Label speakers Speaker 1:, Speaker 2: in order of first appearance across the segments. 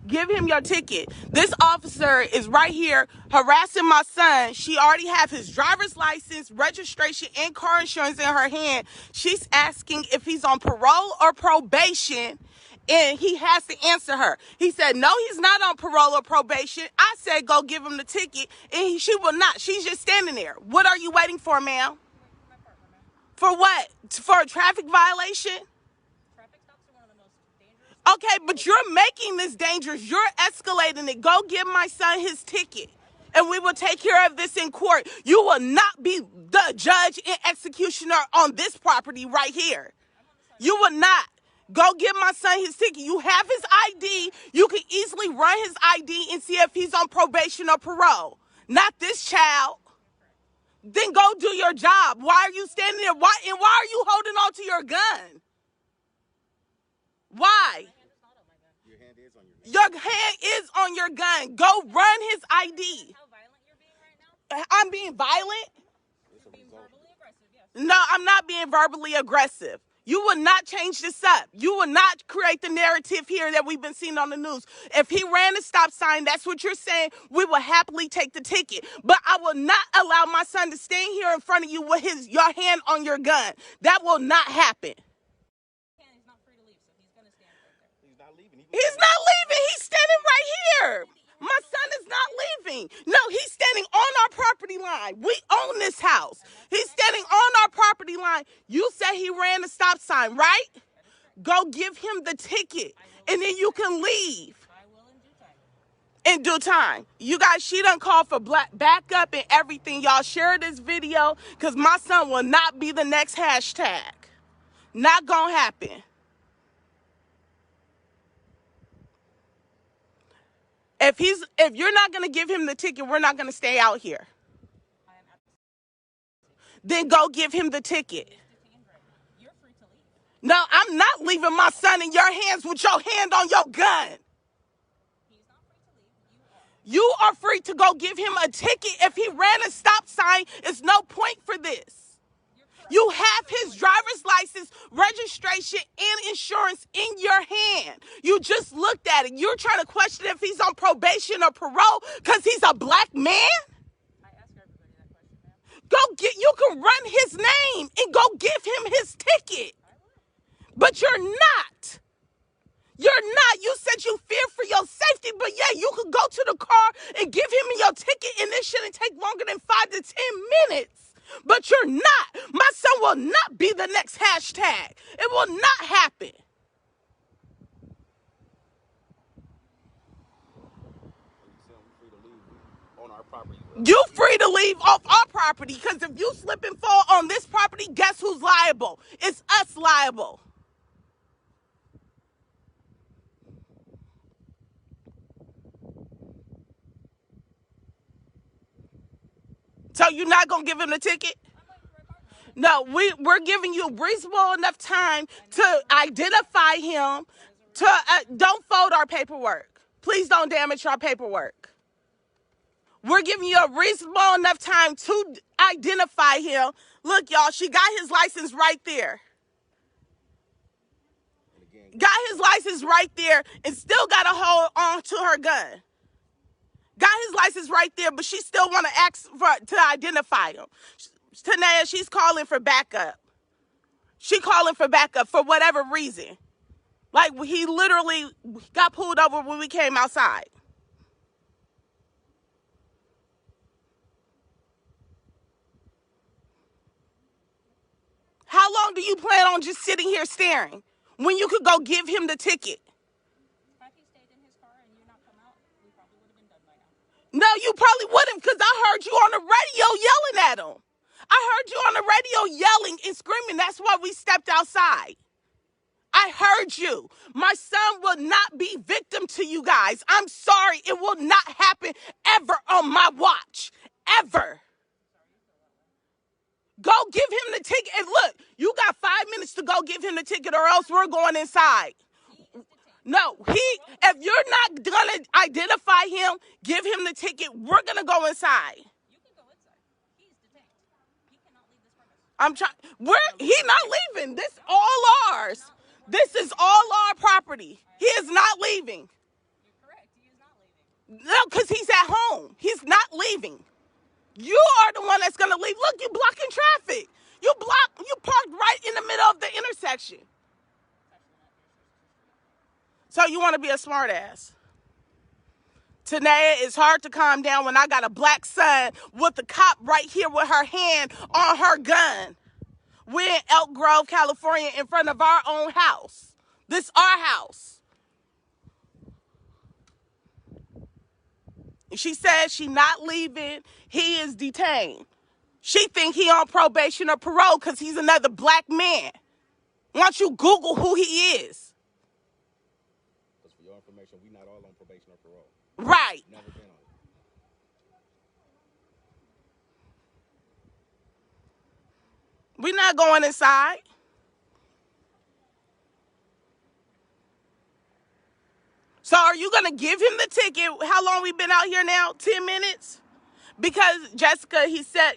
Speaker 1: Give him your ticket. This officer is right here harassing my son. She already have his driver's license, registration, and car insurance in her hand. She's asking if he's on parole or probation, and he has to answer her. He said, no, he's not on parole or probation. I said, go give him the ticket, and she will not. She's just standing there. What are you waiting for, ma'am? For what? For a traffic violation? Okay, but you're making this dangerous. You're escalating it. Go give my son his ticket, and we will take care of this in court. You will not be the judge and executioner on this property right here. You will not. Go give my son his ticket. You have his ID. You can easily run his ID and see if he's on probation or parole. Not this child. Then go do your job. Why are you standing there? Why are you holding on to your gun? Why? Your hand is on your gun. Go run his ID.
Speaker 2: How violent you're being right now?
Speaker 1: I'm being violent?
Speaker 2: You're being verbally aggressive, yes.
Speaker 1: No, I'm not being verbally aggressive. You will not change this up. You will not create the narrative here that we've been seeing on the news. If he ran a stop sign, that's what you're saying, we will happily take the ticket. But I will not allow my son to stand here in front of you with your hand on your gun. That will not happen.
Speaker 2: He's not free to leave, so he's going to stand right there.
Speaker 3: He's not leaving.
Speaker 1: He's not leaving. He's standing right here. My son is not leaving. No, he's standing on our property line. We own this house. He's standing on our property line. You said he ran a stop sign, right? Go give him the ticket, and then you can leave.
Speaker 2: I will in due time.
Speaker 1: In due time. You guys, she done called for backup and everything. Y'all share this video, because my son will not be the next hashtag. Not gonna happen. If you're not going to give him the ticket, we're not going to stay out here. Then go give him the ticket.
Speaker 2: You're free to leave.
Speaker 1: No, I'm not leaving my son in your hands with your hand on your gun.
Speaker 2: He's not free to leave.
Speaker 1: You are free to go give him a ticket. If he ran a stop sign, it's no point for this. You have his driver's license, registration, and insurance in your hand. You just looked at it. You're trying to question if he's on probation or parole because he's a black man?
Speaker 2: I ask everybody that question, ma'am.
Speaker 1: You can run his name and go give him his ticket. But you're not. You're not. You said you fear for your safety, but yeah, you could go to the car and give him your ticket, and this shouldn't take longer than 5 to 10 minutes. But you're not. My son will not be the next hashtag. It will not happen. You free to leave off our property, because if you slip and fall on this property, guess who's liable? It's us liable. So you're not going to give him the ticket? No, we're giving you reasonable enough time to identify him. Don't fold our paperwork. Please don't damage our paperwork. We're giving you a reasonable enough time to identify him. Look, y'all, she got his license right there. Got his license right there and still got to hold on to her gun. Got his license right there, but she still want to ask to identify him. Tanea, she's calling for backup. She calling for backup for whatever reason. Like, he literally got pulled over when we came outside. How long do you plan on just sitting here staring when you could go give him the ticket? No, you probably wouldn't, because I heard you on the radio yelling at him. I heard you on the radio yelling and screaming. That's why we stepped outside. I heard you. My son will not be victim to you guys. I'm sorry. It will not happen ever on my watch. Ever. Go give him the ticket. And look, you got 5 minutes to go give him the ticket, or else we're going inside. No, if you're not going to identify him, give him the ticket, we're going to go inside.
Speaker 2: You can go inside. He's detained. He cannot leave this premise.
Speaker 1: He's not leaving. This is all ours. This is all our property. He is not leaving.
Speaker 2: You're correct.
Speaker 1: No, because he's at home. He's not leaving. You are the one that's going to leave. Look, you blocking traffic. You parked right in the middle of the intersection. So you want to be a smart ass. Tanea, it's hard to calm down when I got a black son with the cop right here with her hand on her gun. We're in Elk Grove, California, in front of our own house. This our house. She says she not leaving. He is detained. She think he on probation or parole because he's another black man. Why don't you Google who he is?
Speaker 3: Because for your information, we not all on probation or parole.
Speaker 1: Right.
Speaker 3: Never been on it.
Speaker 1: We're not going inside. So are you going to give him the ticket? How long we been out here now? 10 minutes? Because Jessica,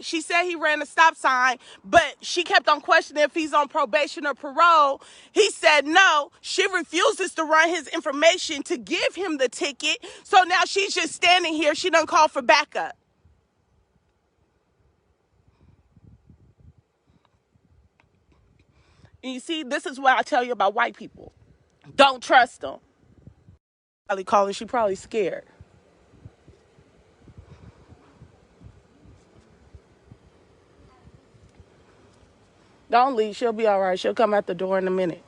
Speaker 1: she said he ran a stop sign, but she kept on questioning if he's on probation or parole. He said no. She refuses to run his information to give him the ticket. So now she's just standing here. She done call for backup. And you see, this is what I tell you about white people. Don't trust them. Probably calling, she probably scared. Don't leave. She'll be all right. She'll come out the door in a minute.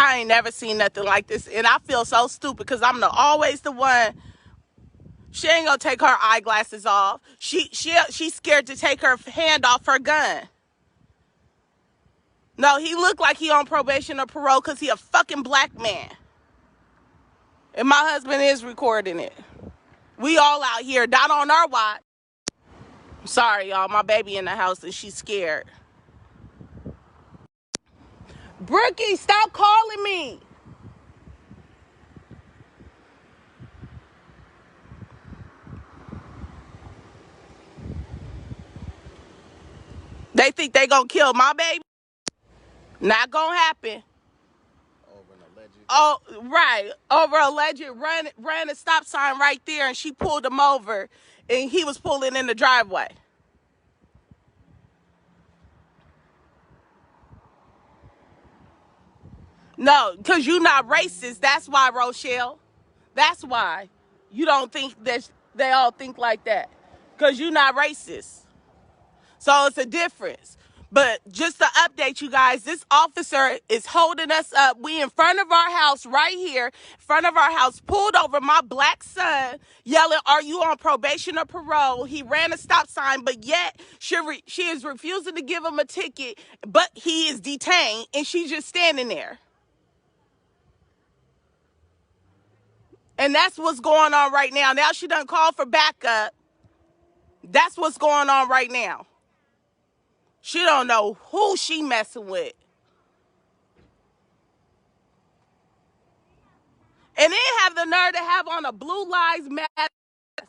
Speaker 1: I ain't never seen nothing like this. And I feel so stupid because I'm always the one. She ain't gonna take her eyeglasses off. She's scared to take her hand off her gun. No, he looked like he on probation or parole because he a fucking black man. And my husband is recording it. We all out here, not on our watch. Sorry, y'all. My baby in the house and she's scared. Brookie, stop calling me. They think they gonna kill my baby? Not gonna happen.
Speaker 3: Over an alleged.
Speaker 1: Oh, right. Over alleged ran a stop sign right there and she pulled him over and he was pulling in the driveway. No, because you're not racist. That's why, Rochelle. That's why. You don't think that they all think like that. Because you're not racist. So it's a difference. But just to update you guys, this officer is holding us up. We in front of our house right here, in front of our house, pulled over my black son, yelling, "Are you on probation or parole?" He ran a stop sign, but yet she is refusing to give him a ticket, but he is detained, and she's just standing there. And that's what's going on right now. Now she done called for backup. That's what's going on right now. She don't know who she messing with. And then have the nerve to have on a Blue Lives Matter mask.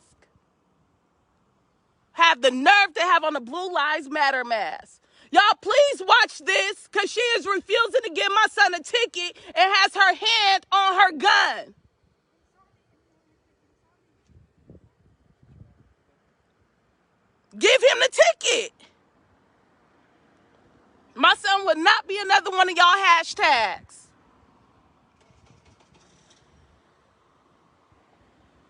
Speaker 1: Have the nerve to have on a Blue Lives Matter mask. Y'all, please watch this, because she is refusing to give my son a ticket and has her hand on her gun. Give him the ticket. My son would not be another one of y'all hashtags.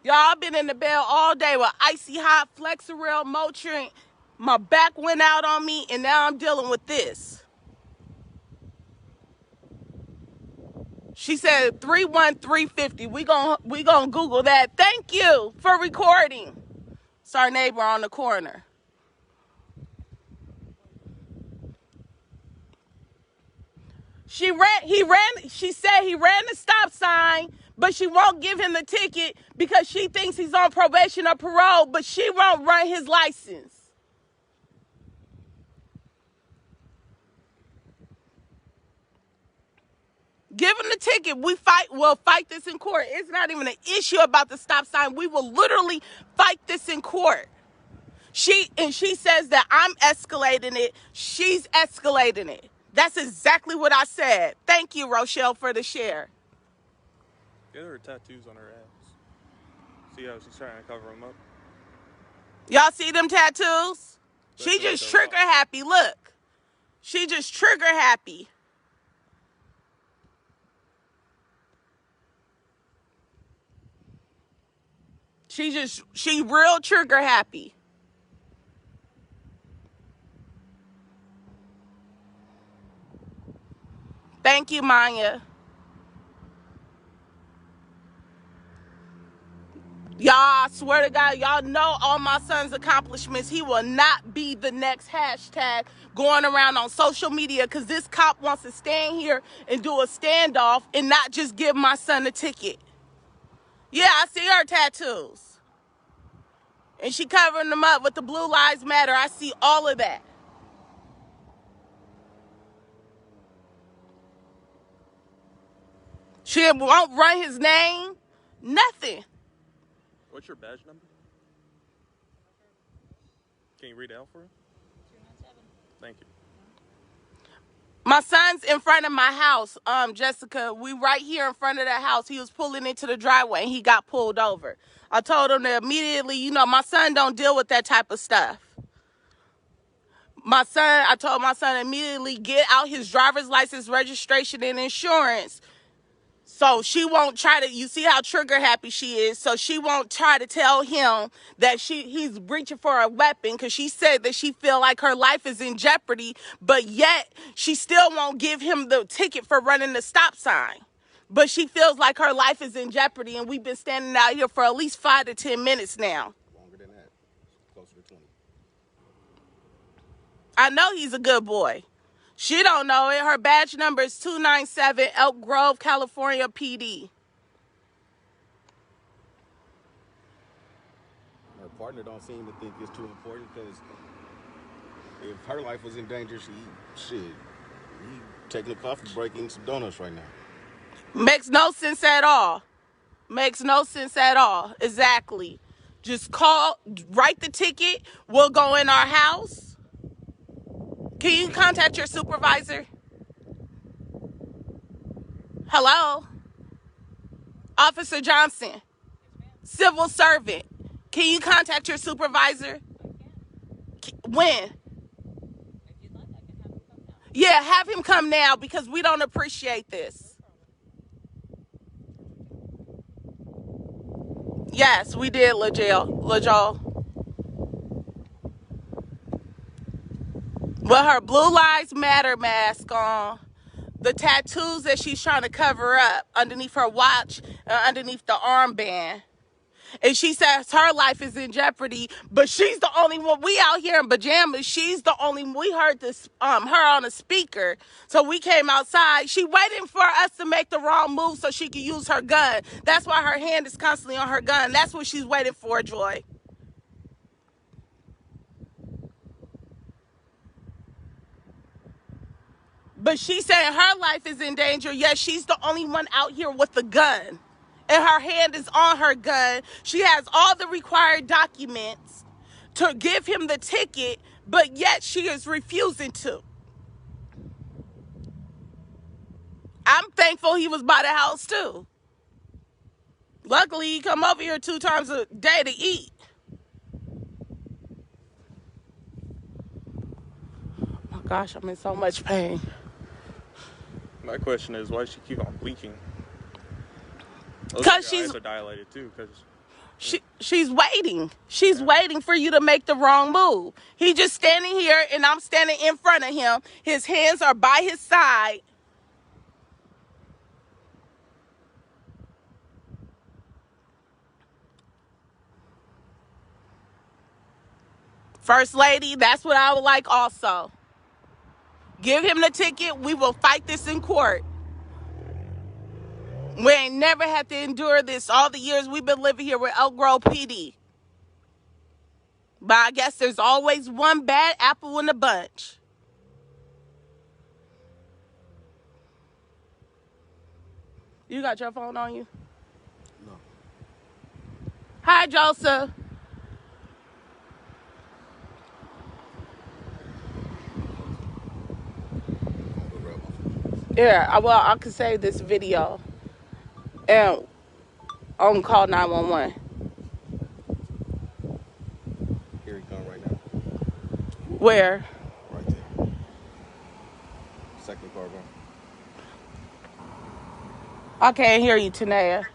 Speaker 1: Y'all, I've been in the bed all day with icy hot Flexeril, Motrin. My back went out on me, and now I'm dealing with this. She said 31350. We gonna Google that. Thank you for recording. It's our neighbor on the corner. She said he ran the stop sign, but she won't give him the ticket because she thinks he's on probation or parole, but she won't run his license. Give him the ticket. We'll fight this in court. It's not even an issue about the stop sign. We will literally fight this in court. She says that I'm escalating it. She's escalating it. That's exactly what I said. Thank you, Rochelle, for the share.
Speaker 4: Get her tattoos on her ass. See how she's trying to cover them up?
Speaker 1: Y'all see them tattoos? She just trigger happy. Look. She just trigger happy. She real trigger happy. Thank you, Maya. Y'all, I swear to God, y'all know all my son's accomplishments. He will not be the next hashtag going around on social media because this cop wants to stand here and do a standoff and not just give my son a ticket. Yeah, I see her tattoos. And she covering them up with the Blue Lives Matter. I see all of that. She won't run his name. Nothing.
Speaker 4: What's your badge number? Can you read it out for her?
Speaker 2: 297.
Speaker 4: Thank you.
Speaker 1: My son's in front of my house, Jessica. We right here in front of the house. He was pulling into the driveway and he got pulled over. I told him to immediately, my son don't deal with that type of stuff. I told my son immediately get out his driver's license, registration, and insurance. So she won't try to, you see how trigger happy she is, so she won't try to tell him that he's reaching for a weapon because she said that she feel like her life is in jeopardy, but yet she still won't give him the ticket for running the stop sign. But she feels like her life is in jeopardy, and we've been standing out here for at least 5 to 10 minutes now.
Speaker 3: Longer than that. Closer to 20.
Speaker 1: I know he's a good boy. She don't know it. Her badge number is 297 Elk Grove, California, PD.
Speaker 3: Her partner don't seem to think it's too important because if her life was in danger, he taking a coffee break, eating some donuts right now.
Speaker 1: Makes no sense at all. Makes no sense at all. Exactly. Just write the ticket. We'll go in our house. Can you contact your supervisor? Hello? Officer Johnson, civil servant. Can you contact your supervisor? When?
Speaker 2: If you'd like, I can have him come now.
Speaker 1: Yeah, have him come now because we don't appreciate this. Yes, we did, LaJoel. With her Blue Lives Matter mask on, the tattoos that she's trying to cover up underneath her watch, underneath the armband. And she says her life is in jeopardy, but she's the only one. We out here in pajamas. She's the only. We heard this her on a speaker, so we came outside. She waiting for us to make the wrong move so she can use her gun. That's why her hand is constantly on her gun. That's what she's waiting for, Joy. But she's saying her life is in danger, yet she's the only one out here with the gun. And her hand is on her gun. She has all the required documents to give him the ticket, but yet she is refusing to. I'm thankful he was by the house too. Luckily, he come over here 2 times a day to eat. Oh my gosh, I'm in so much pain.
Speaker 4: My question is, why does she keep on blinking?
Speaker 1: Because
Speaker 4: her eyes are dilated too.
Speaker 1: She's waiting. She's waiting for you to make the wrong move. He just standing here and I'm standing in front of him. His hands are by his side. First Lady, that's what I would like also. Give him the ticket. We will fight this in court. We ain't never had to endure this all the years we've been living here with Elk Grove PD. But I guess there's always one bad apple in the bunch. You got your phone on you?
Speaker 3: No.
Speaker 1: Hi, Joseph. Yeah, well, I can save this video and on call 911.
Speaker 3: Here he come right now.
Speaker 1: Where?
Speaker 3: Right there. Second car going.
Speaker 1: I can't hear you, Tanea.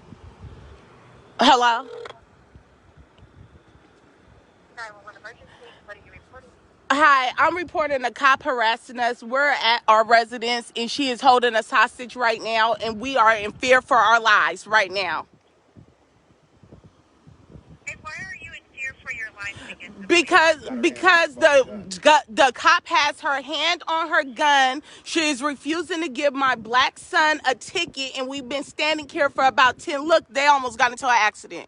Speaker 1: Hello?
Speaker 2: 911 emergency. What are you reporting?
Speaker 1: Hi, I'm reporting a cop harassing us. We're at our residence and she is holding us hostage right now and we are in fear for our lives right now.
Speaker 2: And why are you in fear for your life to get the
Speaker 1: Because the cop has her hand on her gun. She is refusing to give my black son a ticket and we've been standing here for about 10. Look, they almost got into an accident.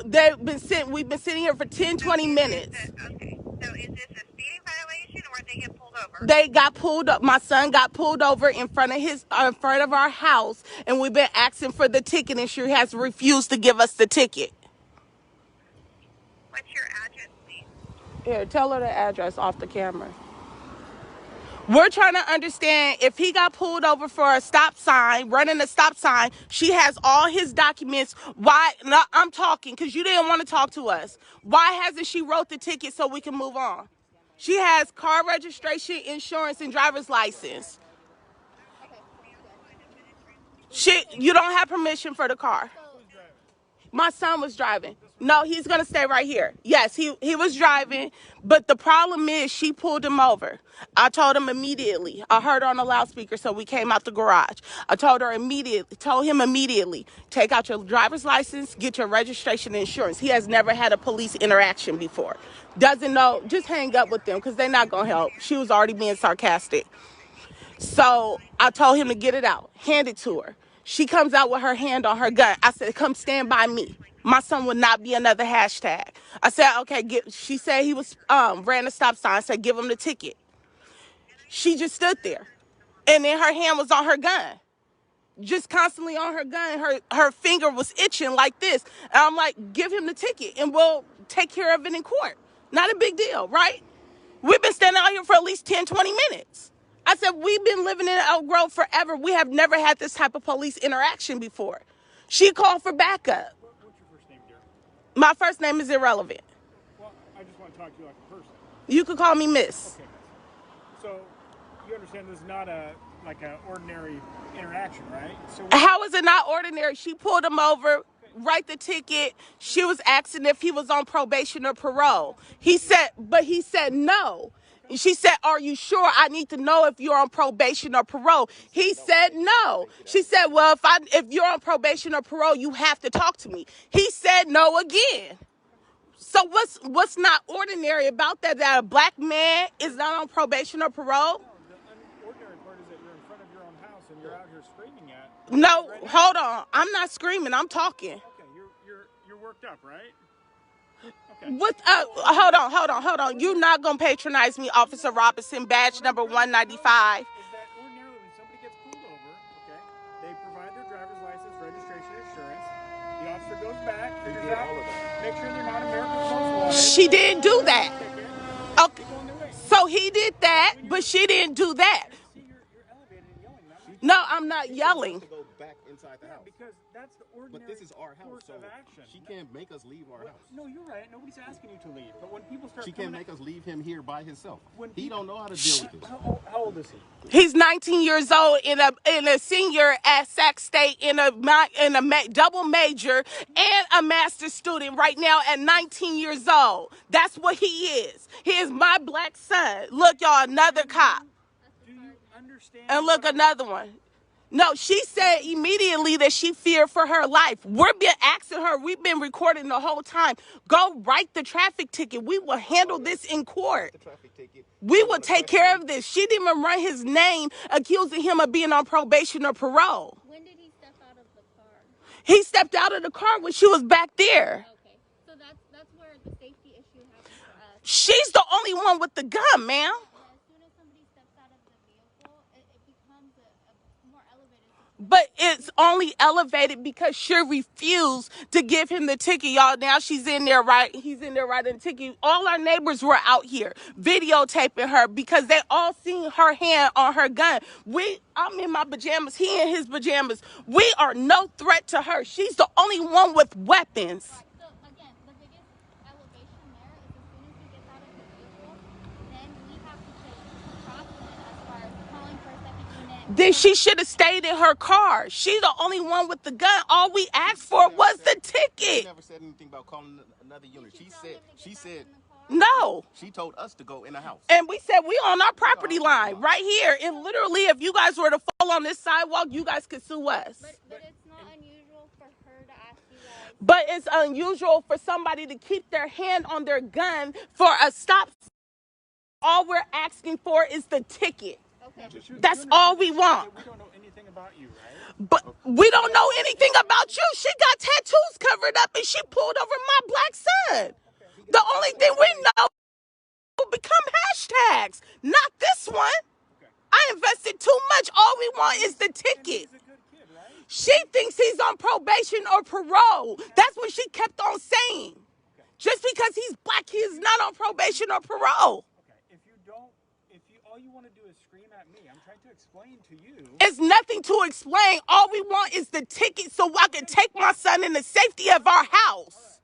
Speaker 1: We've been sitting here for 10, 20 minutes.
Speaker 2: Okay, so is this a speeding violation or they get pulled over?
Speaker 1: They got pulled up. My son got pulled over in front of our house, and we've been asking for the ticket, and she has refused to give us the ticket.
Speaker 2: What's your address, please?
Speaker 1: Here, tell her the address off the camera. We're trying to understand if he got pulled over for a stop sign, running a stop sign. She has all his documents. Why? No, I'm talking because you didn't want to talk to us. Why hasn't she wrote the ticket so we can move on? She has car registration, insurance, and driver's license. You don't have permission for the car. My son was driving. No, he's going to stay right here. Yes, he was driving, but the problem is she pulled him over. I told him immediately. I heard her on the loudspeaker, so we came out the garage. I told him immediately, take out your driver's license, get your registration and insurance. He has never had a police interaction before. Doesn't know, just hang up with them because they're not going to help. She was already being sarcastic. So I told him to get it out, hand it to her. She comes out with her hand on her gun. I said, come stand by me. My son would not be another hashtag. I said, okay, she said he was ran a stop sign. I said, give him the ticket. She just stood there. And then her hand was on her gun. Just constantly on her gun. Her finger was itching like this. And I'm like, give him the ticket and we'll take care of it in court. Not a big deal, right? We've been standing out here for at least 10, 20 minutes. I said, we've been living in Elk Grove forever. We have never had this type of police interaction before. She called for backup.
Speaker 5: What's your first name, dear?
Speaker 1: My first name is irrelevant.
Speaker 5: Well, I just want to talk to you like a person.
Speaker 1: You could call me Miss.
Speaker 5: Okay, miss. So, you understand this is not an ordinary interaction, right? So
Speaker 1: How is it not ordinary? She pulled him over, write the ticket. She was asking if he was on probation or parole. He said no. She said, are you sure? I need to know if you're on probation or parole. He said no. She said, well, if you're on probation or parole, you have to talk to me. He said no again. So what's not ordinary about that? That a black man is not on probation or parole?
Speaker 5: no, the unordinary part is that you're in front of your own house and you're out here screaming at.
Speaker 1: No, hold on. I'm not screaming. I'm talking.
Speaker 5: Okay, you're worked up, right? Okay.
Speaker 1: Hold on. You're not gonna patronize me, Officer Robinson, badge number 195.
Speaker 5: Is that ordinarily when somebody gets pulled over, okay, they provide their driver's license, registration, insurance. The officer goes back, figures out, make sure they're not American Most Wanted.
Speaker 1: She didn't do that. Okay,
Speaker 5: Keep on their way.
Speaker 1: so he did that, but she didn't do that.
Speaker 5: See, you're elevated and yelling.
Speaker 1: No, I'm not yelling.
Speaker 3: To go back inside the house.
Speaker 5: Because that's the ordinary
Speaker 3: But this is our house,
Speaker 5: course
Speaker 3: so
Speaker 5: of action.
Speaker 3: she can't make us leave our house.
Speaker 5: No, you're right. Nobody's asking you to leave. But when people start
Speaker 3: She can't make us leave him here by himself.
Speaker 5: When
Speaker 3: He
Speaker 5: people-
Speaker 3: don't know how to deal with this.
Speaker 5: How old is he?
Speaker 1: He's 19 years old in a senior at Sac State in a double major and a master's student right now at 19 years old. That's what he is. He is my black son. Look, y'all, another cop.
Speaker 5: Do you understand?
Speaker 1: And look, another one. No, she said immediately that she feared for her life. We've been asking her, we've been recording the whole time. Go write the traffic ticket. We will handle this in court. We will take care of this. She didn't even run his name, accusing him of being on probation or parole.
Speaker 2: When did he step out of the car?
Speaker 1: He stepped out of the car when she was back there.
Speaker 2: Okay, so that's where the safety issue happens for us.
Speaker 1: She's the only one with the gun, ma'am.
Speaker 2: As soon as somebody steps out of the vehicle, it becomes a more elevated situation.
Speaker 1: But it's only elevated because she refused to give him the ticket, y'all. Now she's in there, right? He's in there writing the ticket. All our neighbors were out here videotaping her because they all seen her hand on her gun. I'm in my pajamas. He in his pajamas. We are no threat to her. She's the only one with weapons.
Speaker 2: Right. So again, the biggest elevation there is as soon as he gets out of the vehicle, then we have to take precaution as far as calling for a second unit.
Speaker 1: Then she should have stayed in her car. She's the only one with the gun. All we asked for was the
Speaker 3: She
Speaker 1: ticket.
Speaker 3: never said anything about calling another unit. She said
Speaker 1: No.
Speaker 3: she told us to go in the house.
Speaker 1: And we said we on our property line right here. And literally, if you guys were to fall on this sidewalk, you guys could sue us.
Speaker 2: But it's not unusual for her to ask you guys.
Speaker 1: But it's unusual for somebody to keep their hand on their gun for a stop. All we're asking for is the ticket.
Speaker 2: Okay.
Speaker 1: That's all we want.
Speaker 5: We don't know anything about you, right?
Speaker 1: But we don't know anything about you. She got tattoos covered up and she pulled over my black son. The only thing we know will become hashtags, not this one. I invested too much. All we want is the ticket.
Speaker 5: He's a good kid, right?
Speaker 1: She thinks he's on probation or parole. That's what she kept on saying. Just because he's black, he is not on probation or parole.
Speaker 5: Okay. All you want to do is scream at me. I'm trying to explain to you.
Speaker 1: It's nothing to explain. All we want is the ticket so I can take my son in the safety of our house.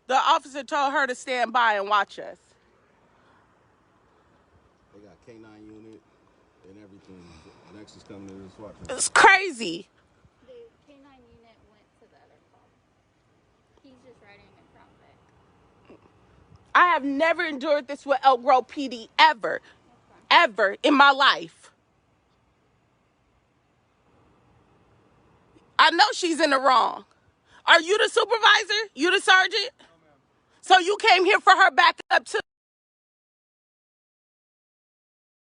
Speaker 1: The officer told her to stand by and watch us.
Speaker 3: They got K9 unit and everything. Next is coming to the SWAT team.
Speaker 1: It's crazy.
Speaker 2: The K9 unit went to the other car. He's just riding in front of it.
Speaker 1: I have never endured this with Elk Grove PD ever in my life. I know she's in the wrong. Are you the supervisor? You the sergeant? No, ma'am. So you came here for her backup too?